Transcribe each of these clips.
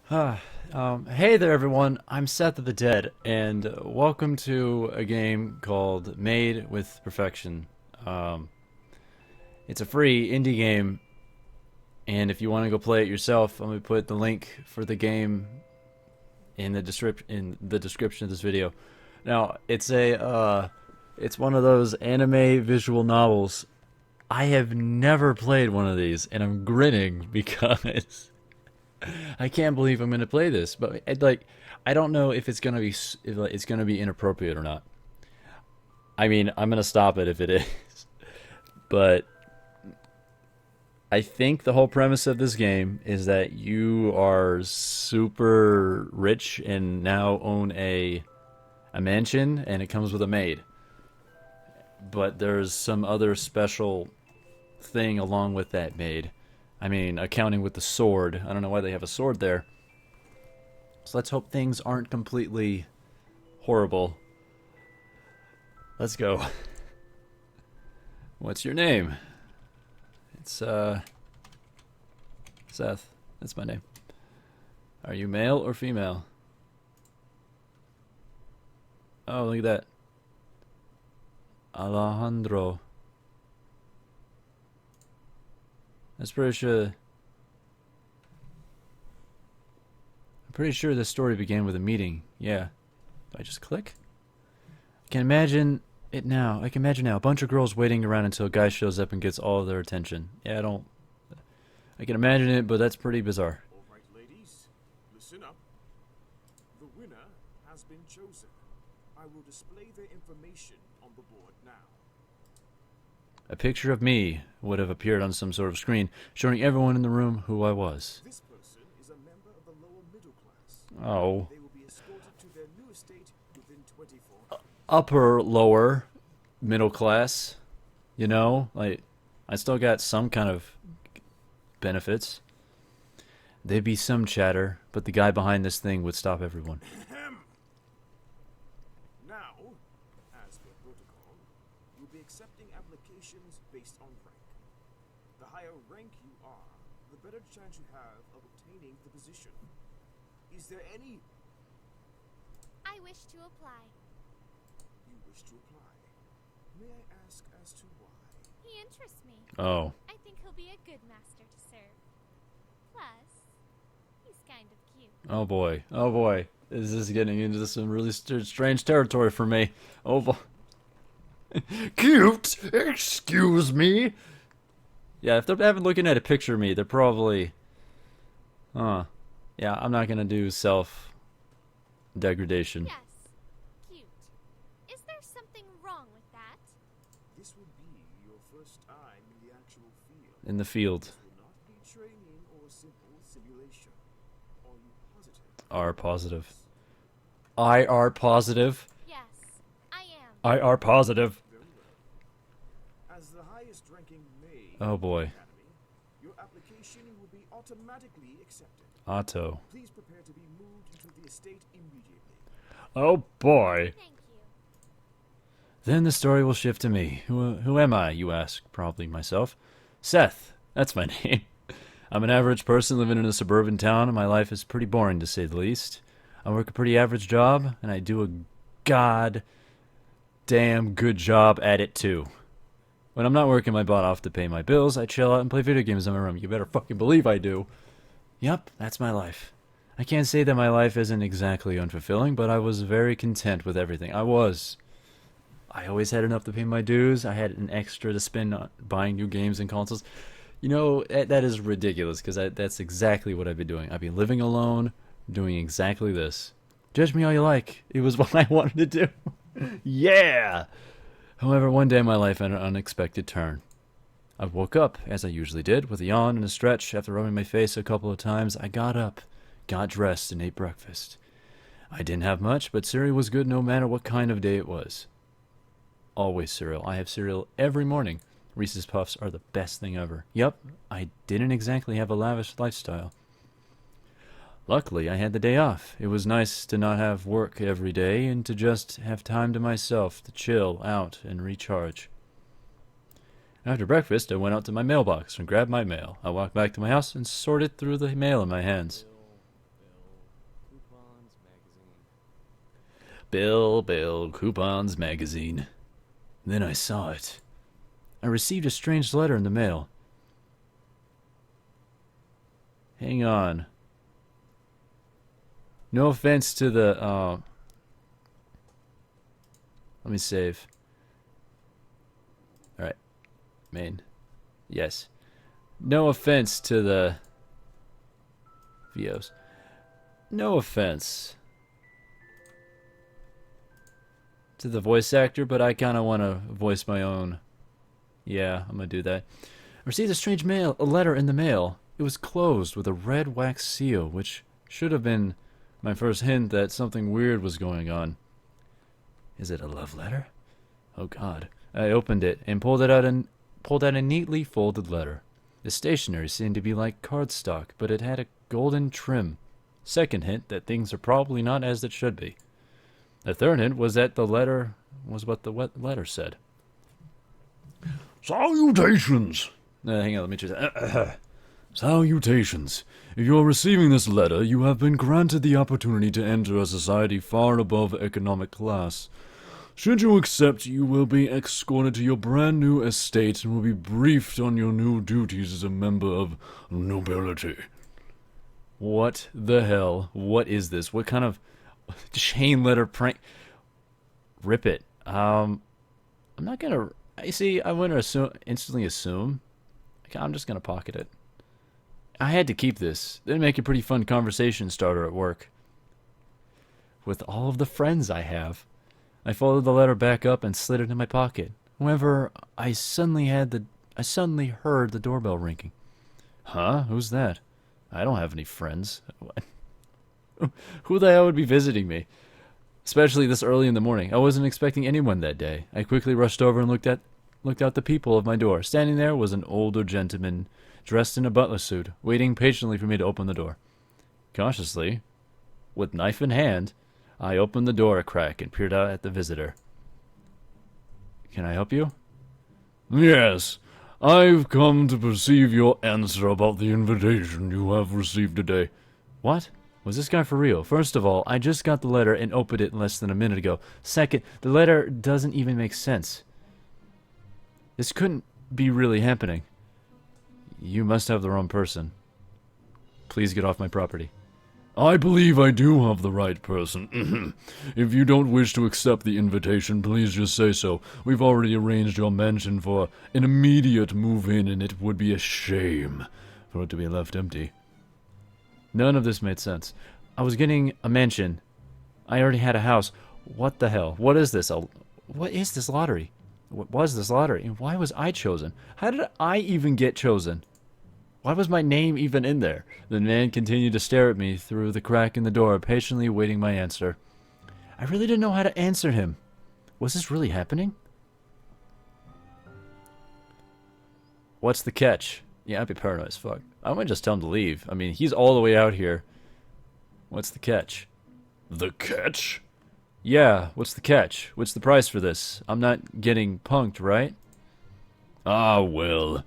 Hey there, everyone. I'm Seth of the Dead, and welcome to a game called Made with Perfection. Um, it's a free indie game, and if you want to go play it yourself, I'm gonna put the link for the game in the description of this video. Now, it's one of those anime visual novels. I have never played one of these, and I'm grinning because I can't believe I'm gonna play this, but I don't know if it's gonna be if it's gonna be inappropriate or not. I mean, I'm gonna stop it if it is, but I think the whole premise of this game is that you are super rich and now own a mansion, and it comes with a maid. But there's some other special thing along with that maid. I mean, accounting with the sword. I don't know why they have a sword there. So let's hope things aren't completely horrible. Let's go. What's your name? It's Seth. That's my name. Are you male or female? Oh, look at that. Alejandro. That's pretty sure. I'm pretty sure this story began with a meeting. Yeah. Do I just click? I can imagine it now. I can imagine now a bunch of girls waiting around until a guy shows up and gets all of their attention. Yeah, I don't. I can imagine it, but that's pretty bizarre. All right, ladies, listen up. The winner has been chosen. I will display their information on the board now. A picture of me would have appeared on some sort of screen, showing everyone in the room who I was. This person is a member of the lower middle class. Oh. They will be escorted to their new estate within 24 Upper, lower, middle class. You know? Like, I still got some kind of benefits. There'd be some chatter, but the guy behind this thing would stop everyone. Now, as per protocol, you'll be accepting applications based on rank. The higher rank you are, the better chance you have of obtaining the position. Is there any I wish to apply. you wish to apply? May I ask as to why? He interests me. Oh. I think he'll be a good master to serve. Plus, he's kind of cute. Oh boy. Oh boy. This is getting into some really strange territory for me. Oh boy. Cute? Excuse me? Yeah, if they're having looking at a picture of me, they're probably... Huh. Yeah, I'm not gonna do self-degradation. Yes, cute. Is there something wrong with that? This will be your first time in the actual field. In the field. This will not be training or simple simulation. Are you positive? R positive. IR positive. Yes, I am. IR positive. Very well. As the highest ranking maid Oh boy. academy, your application will be automatically accepted. Otto. Please prepare to be moved into the estate immediately. Oh boy. Thank you. Then the story will shift to me. Who am I, you ask? Probably myself. Seth. That's my name. I'm an average person living in a suburban town, and my life is pretty boring to say the least. I work a pretty average job, and I do a god damn good job at it too. When I'm not working my butt off to pay my bills, I chill out and play video games in my room. You better fucking believe I do. Yep, that's my life. I can't say that my life isn't exactly unfulfilling, but I was very content with everything. I was. I always had enough to pay my dues. I had an extra to spend on buying new games and consoles. You know, that is ridiculous, because that's exactly what I've been doing. I've been living alone, doing exactly this. Judge me all you like. It was what I wanted to do. Yeah! However, one day my life had an unexpected turn. I woke up, as I usually did, with a yawn and a stretch. After rubbing my face a couple of times, I got up, got dressed, and ate breakfast. I didn't have much, but cereal was good no matter what kind of day it was. Always cereal. I have cereal every morning. Reese's Puffs are the best thing ever. Yup, I didn't exactly have a lavish lifestyle. Luckily, I had the day off. It was nice to not have work every day and to just have time to myself to chill out and recharge. After breakfast, I went out to my mailbox and grabbed my mail. I walked back to my house and sorted through the mail in my hands. Bill, Coupons Magazine. Then I saw it. I received a strange letter in the mail. Hang on. No offense to the, let me save. Alright. Main. Yes. No offense to the VOs. No offense to the voice actor, but I kind of want to voice my own. Yeah, I'm going to do that. I received a strange letter in the mail. It was closed with a red wax seal, which should have been my first hint that something weird was going on. Is it a love letter? Oh God. I opened it and pulled out a neatly folded letter. The stationery seemed to be like cardstock, but it had a golden trim. Second hint that things are probably not as it should be. The third hint was that the letter was what the letter said. Salutations! Hang on, let me choose that. Salutations. If you are receiving this letter, you have been granted the opportunity to enter a society far above economic class. Should you accept, you will be escorted to your brand new estate and will be briefed on your new duties as a member of nobility. What the hell? What is this? What kind of chain letter prank? Rip it. I'm not gonna. I see. I want to instantly assume. I'm just gonna pocket it. I had to keep this. It'd make a pretty fun conversation starter at work. With all of the friends I have. I folded the letter back up and slid it in my pocket. However, I suddenly heard the doorbell ringing. Huh? Who's that? I don't have any friends. Who the hell would be visiting me? Especially this early in the morning. I wasn't expecting anyone that day. I quickly rushed over and looked out the people of my door. Standing there was an older gentleman dressed in a butler suit, waiting patiently for me to open the door. Cautiously, with knife in hand, I opened the door a crack and peered out at the visitor. Can I help you? Yes, I've come to perceive your answer about the invitation you have received today. What? Was this guy for real? First of all, I just got the letter and opened it less than a minute ago. Second, the letter doesn't even make sense. This couldn't be really happening. You must have the wrong person. Please get off my property. I believe I do have the right person. If you don't wish to accept the invitation, please just say so. We've already arranged your mansion for an immediate move-in, and it would be a shame for it to be left empty. None of this made sense. I was getting a mansion. I already had a house. What the hell? What is this? What is this lottery? What was this lottery? And why was I chosen? How did I even get chosen? Why was my name even in there? The man continued to stare at me through the crack in the door, patiently awaiting my answer. I really didn't know how to answer him. Was this really happening? What's the catch? Yeah, I'd be paranoid as fuck. I might just tell him to leave. I mean, he's all the way out here. What's the catch? The catch? Yeah, what's the catch? What's the price for this? I'm not getting punked, right? Ah, well.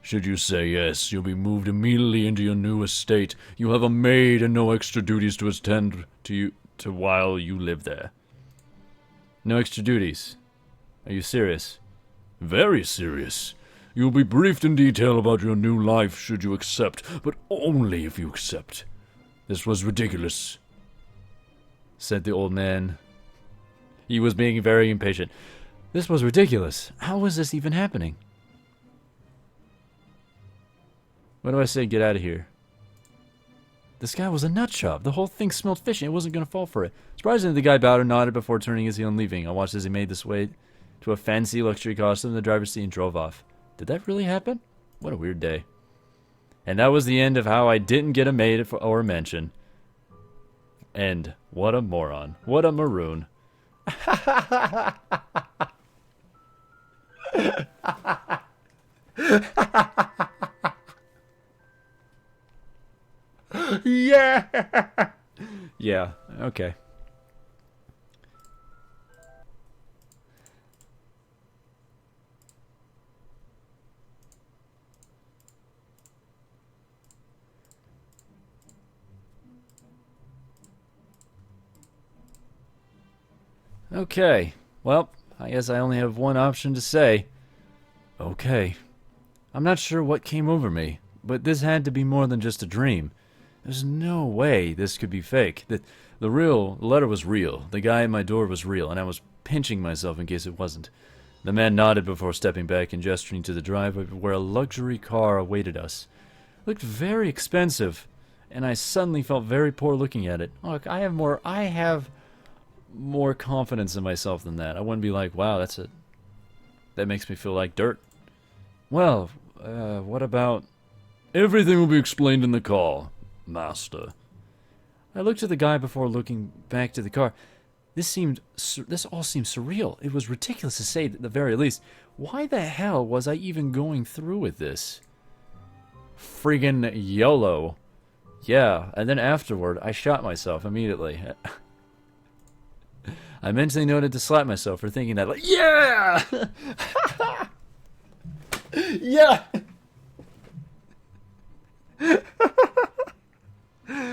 Should you say yes, you'll be moved immediately into your new estate. You have a maid and no extra duties to attend to while you live there. No extra duties? Are you serious? Very serious. You'll be briefed in detail about your new life should you accept, but only if you accept. This was ridiculous, said the old man. He was being very impatient. This was ridiculous. How was this even happening? What do I say? Get out of here. This guy was a nut job. The whole thing smelled fishy. It wasn't going to fall for it. Surprisingly, the guy bowed and nodded before turning his heel and leaving. I watched as he made this way to a fancy luxury costume in the driver's seat and drove off. Did that really happen? What a weird day. And that was the end of how I didn't get a maid or a mansion. And what a moron. What a maroon. Yeah. Yeah, okay. Okay, well, I guess I only have one option to say. Okay. I'm not sure what came over me, but this had to be more than just a dream. There's no way this could be fake. The letter was real. The guy at my door was real, and I was pinching myself in case it wasn't. The man nodded before stepping back and gesturing to the driveway where a luxury car awaited us. It looked very expensive, and I suddenly felt very poor looking at it. Look, I have more confidence in myself than that. I wouldn't be like, wow, that makes me feel like dirt. Well, what about... Everything will be explained in the car, master. I looked at the guy before looking back to the car. This all seemed surreal. It was ridiculous to say at the very least. Why the hell was I even going through with this? Friggin' YOLO. Yeah, and then afterward, I shot myself immediately. I mentally noted to slap myself for thinking that, like, yeah! Yeah!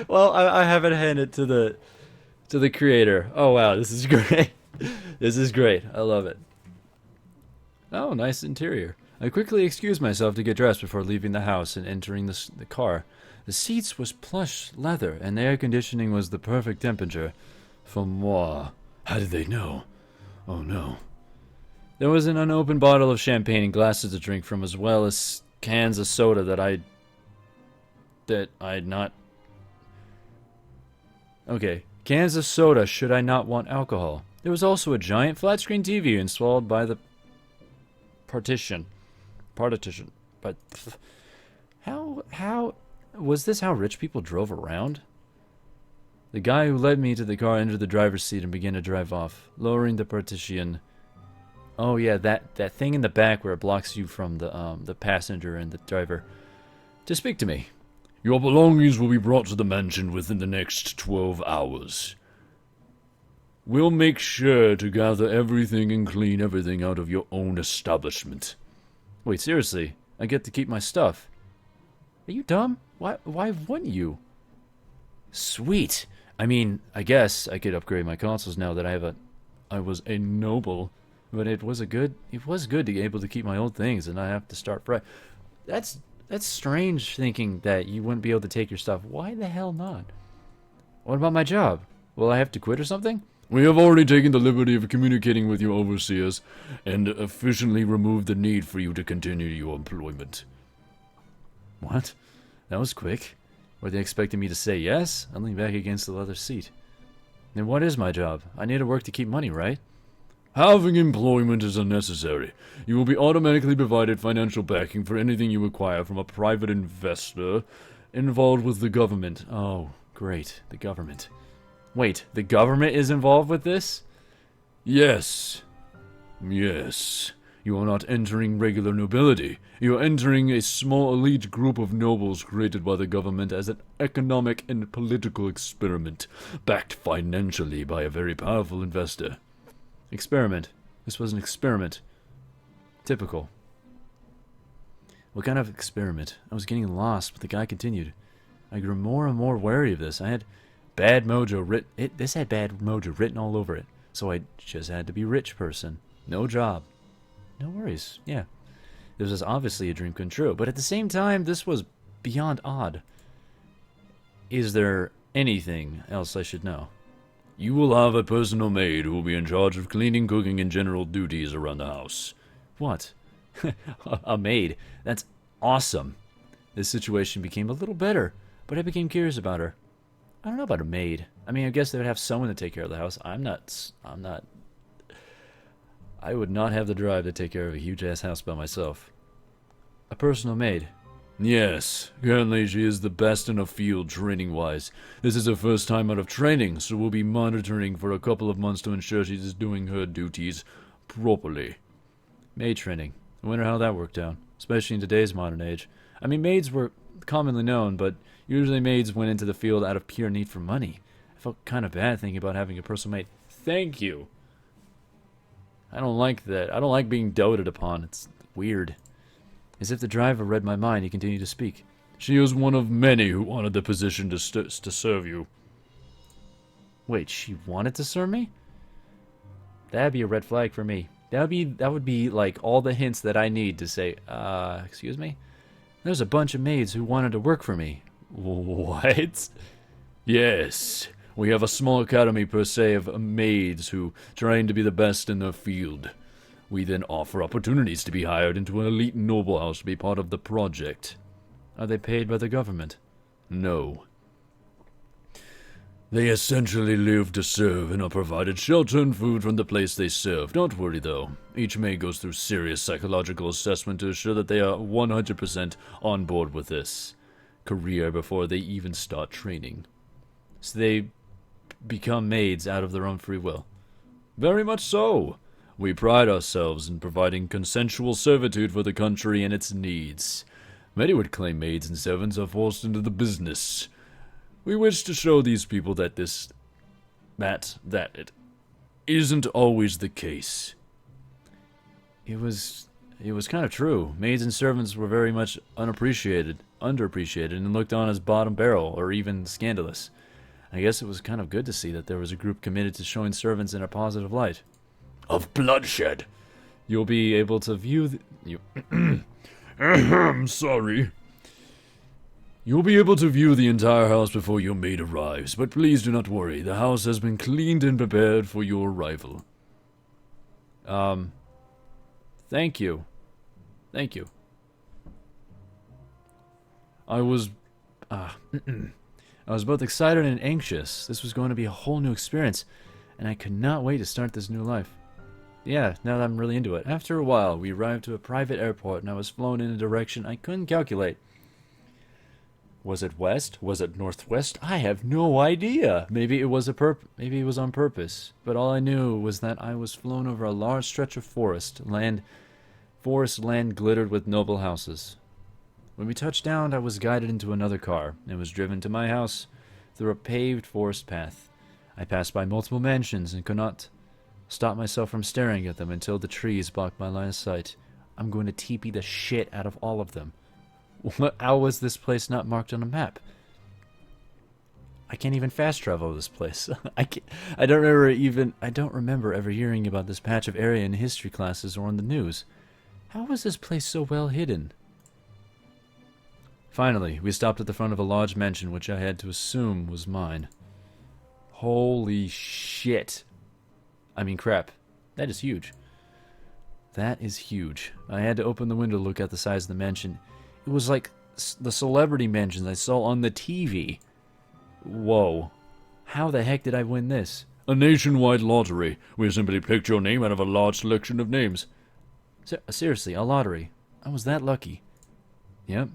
Well, I have it handed to the creator. Oh wow, this is great. This is great. I love it. Oh, nice interior. I quickly excused myself to get dressed before leaving the house and entering the car. The seats was plush leather, and the air conditioning was the perfect temperature. For moi. How did they know? Oh no. There was an unopened bottle of champagne and glasses to drink from, as well as cans of soda that I'd not... Okay, cans of soda should I not want alcohol. There was also a giant flat-screen TV installed by the partition. But how was this how rich people drove around? The guy who led me to the car entered the driver's seat and began to drive off, lowering the partition. Oh yeah, that thing in the back where it blocks you from the passenger and the driver, to speak to me. Your belongings will be brought to the mansion within the next 12 hours. We'll make sure to gather everything and clean everything out of your own establishment. Wait, seriously? I get to keep my stuff? Are you dumb? Why wouldn't you? Sweet. I mean, I guess I could upgrade my consoles now that I was a noble, but it was good to be able to keep my old things and not have to start fresh. That's strange thinking that you wouldn't be able to take your stuff. Why the hell not? What about my job? Will I have to quit or something? We have already taken the liberty of communicating with your overseers and efficiently removed the need for you to continue your employment. What? That was quick. Were they expecting me to say yes? I leaned back against the leather seat. Then what is my job? I need to work to keep money, right? Having employment is unnecessary. You will be automatically provided financial backing for anything you acquire from a private investor involved with the government. Oh, great. The government. Wait, the government is involved with this? Yes. Yes. You are not entering regular nobility. You are entering a small elite group of nobles created by the government as an economic and political experiment, backed financially by a very powerful investor. Experiment. This was an experiment. Typical. What kind of experiment? I was getting lost, but the guy continued. I grew more and more wary of this. This had bad mojo written all over it. So I just had to be a rich person. No job. No worries. Yeah. This was obviously a dream come true, but at the same time, this was beyond odd. Is there anything else I should know? You will have a personal maid who will be in charge of cleaning, cooking, and general duties around the house. What? A maid? That's awesome. This situation became a little better, but I became curious about her. I don't know about a maid. I mean, I guess they would have someone to take care of the house. I would not have the drive to take care of a huge-ass house by myself. A personal maid. Yes, currently she is the best in the field training-wise. This is her first time out of training, so we'll be monitoring for a couple of months to ensure she is doing her duties properly. Maid training. I wonder how that worked out, especially in today's modern age. I mean, maids were commonly known, but usually maids went into the field out of pure need for money. I felt kind of bad thinking about having a personal maid. Thank you. I don't like that. I don't like being doted upon. It's weird. As if the driver read my mind, he continued to speak. She is one of many who wanted the position to serve you. Wait, she wanted to serve me? That'd be a red flag for me. That would be like all the hints that I need to say, excuse me? There's a bunch of maids who wanted to work for me. What? Yes, we have a small academy per se of maids who train to be the best in their field. We then offer opportunities to be hired into an elite noble house to be part of the project. Are they paid by the government? No. They essentially live to serve and are provided shelter and food from the place they serve. Don't worry though, each maid goes through serious psychological assessment to ensure that they are 100% on board with this career before they even start training. So they become maids out of their own free will? Very much so. We pride ourselves in providing consensual servitude for the country and its needs. Many would claim maids and servants are forced into the business. We wish to show these people that it isn't always the case. It was kind of true. Maids and servants were very much underappreciated, and looked on as bottom barrel or even scandalous. I guess it was kind of good to see that there was a group committed to showing servants in a positive light. Of bloodshed. You'll be able to view Sorry. You'll be able to view the entire house before your maid arrives, but please do not worry. The house has been cleaned and prepared for your arrival. Thank you. Thank you. I was both excited and anxious. This was going to be a whole new experience, and I could not wait to start this new life. Yeah, now that I'm really into it. After a while, we arrived to a private airport, and I was flown in a direction I couldn't calculate. Was it west? Was it northwest? I have no idea. Maybe it was on purpose. But all I knew was that I was flown over a large stretch of forest land glittered with noble houses. When we touched down, I was guided into another car and was driven to my house through a paved forest path. I passed by multiple mansions and could not stop myself from staring at them until the trees blocked my line of sight. I'm going to TP the shit out of all of them. How was this place not marked on a map? I can't even fast travel this place. I don't remember ever hearing about this patch of area in history classes or on the news. How was this place so well hidden? Finally, we stopped at the front of a large mansion which I had to assume was mine. Holy shit. I mean crap. That is huge. That is huge. I had to open the window to look at the size of the mansion. It was like the celebrity mansions I saw on the TV. Whoa. How the heck did I win this? A nationwide lottery. We simply picked your name out of a large selection of names. Seriously, a lottery. I was that lucky. Yep.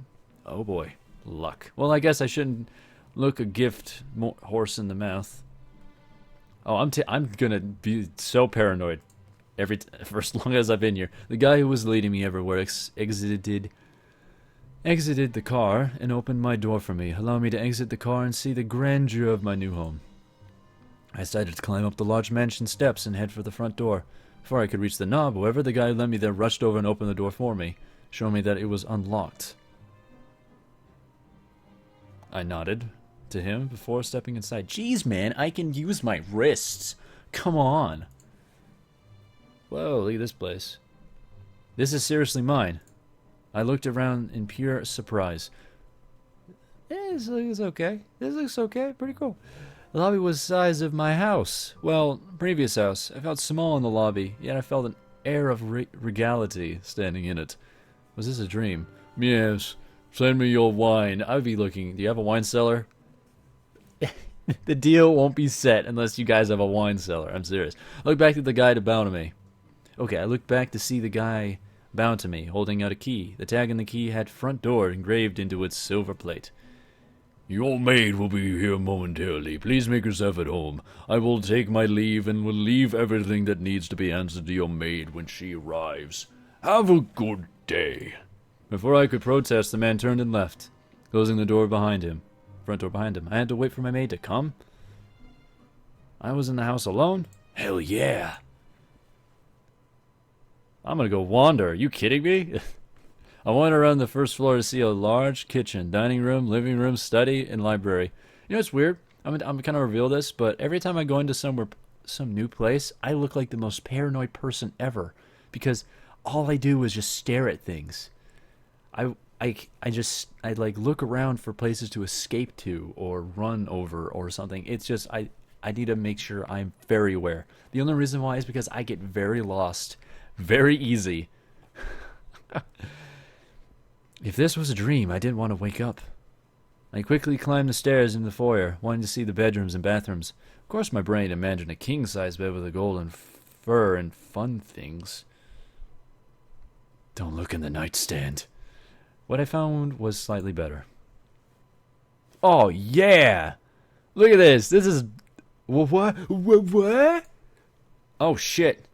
Oh boy. Luck. Well, I guess I shouldn't look a gift horse in the mouth. Oh, I'm gonna be so paranoid for as long as I've been here. The guy who was leading me everywhere exited the car and opened my door for me, allowing me to exit the car and see the grandeur of my new home. I decided to climb up the large mansion steps and head for the front door. Before I could reach the knob, however, the guy who led me there rushed over and opened the door for me, showing me that it was unlocked. I nodded to him before stepping inside. Jeez, man, I can use my wrists. Come on. Whoa, look at this place. This is seriously mine. I looked around in pure surprise. This looks okay. This looks okay. Pretty cool. The lobby was the size of my house. Well, previous house. I felt small in the lobby, yet I felt an air of regality standing in it. Was this a dream? Yes. Send me your wine. I would be looking. Do you have a wine cellar? The deal won't be set unless you guys have a wine cellar. I'm serious. I looked back at the guy to bow to me. Okay, I looked back to see the guy bow to me, holding out a key. The tag on the key had front door engraved into its silver plate. Your maid will be here momentarily. Please make yourself at home. I will take my leave and will leave everything that needs to be answered to your maid when she arrives. Have a good day. Before I could protest, the man turned and left, closing the door behind him. Front door behind him. I had to wait for my maid to come. I was in the house alone? Hell yeah. I'm gonna go wander. Are you kidding me? I went around the first floor to see a large kitchen, dining room, living room, study, and library. You know what's weird? I'm gonna reveal this, but every time I go into some new place, I look like the most paranoid person ever because all I do is just stare at things. I like look around for places to escape to or run over or something. It's just I need to make sure I'm very aware. The only reason why is because I get very lost very easy. If this was a dream, I didn't want to wake up. I quickly climbed the stairs into the foyer, wanting to see the bedrooms and bathrooms. Of course, my brain imagined a king-size bed with a golden fur and fun things. Don't look in the nightstand. What I found was slightly better. Oh, yeah! Look at this! This is... What? Oh, shit.